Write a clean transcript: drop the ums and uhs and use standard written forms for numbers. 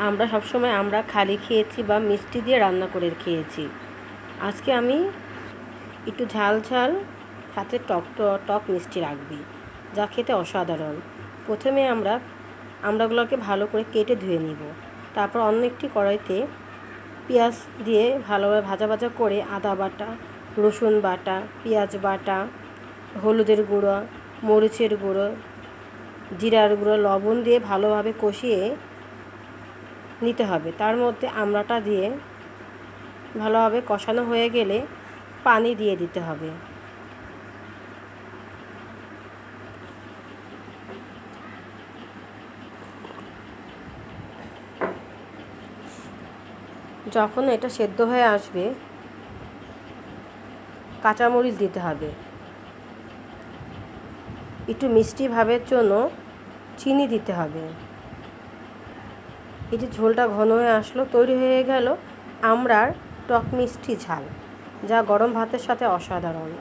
আমরা সবসময় খালি খেয়েছি বা মিষ্টি দিয়ে রান্না করে খেয়েছি। আজকে আমি একটু ঝাল ঝাল সাথে টক টক মিষ্টি রাখবি, যা খেতে অসাধারণ। প্রথমে আমড়াগুলোকে ভালো করে কেটে ধুয়ে নিব। তারপর অন্য একটি কড়াইতে পেঁয়াজ দিয়ে ভালোভাবে ভাজা করে আদা বাটা, রসুন বাটা, পেঁয়াজ বাটা, হলুদের গুঁড়ো, মরিচের গুঁড়ো, জিরার গুঁড়ো, লবণ দিয়ে ভালোভাবে কষিয়ে নিতে হবে। তার মধ্যে আমড়াটা দিয়ে ভালোভাবে কষানো হয়ে গেলে পানি দিয়ে দিতে হবে। যখন এটা সেদ্ধ হয়ে আসবে, কাঁচামরিচ দিতে হবে। একটু মিষ্টি ভাবের জন্য চিনি দিতে হবে। এই যে ঝোলটা ঘন হয়ে আসলো, তৈরি হয়ে গেল আমড়ার টক মিষ্টি ঝাল, যা গরম ভাতের সাথে অসাধারণ।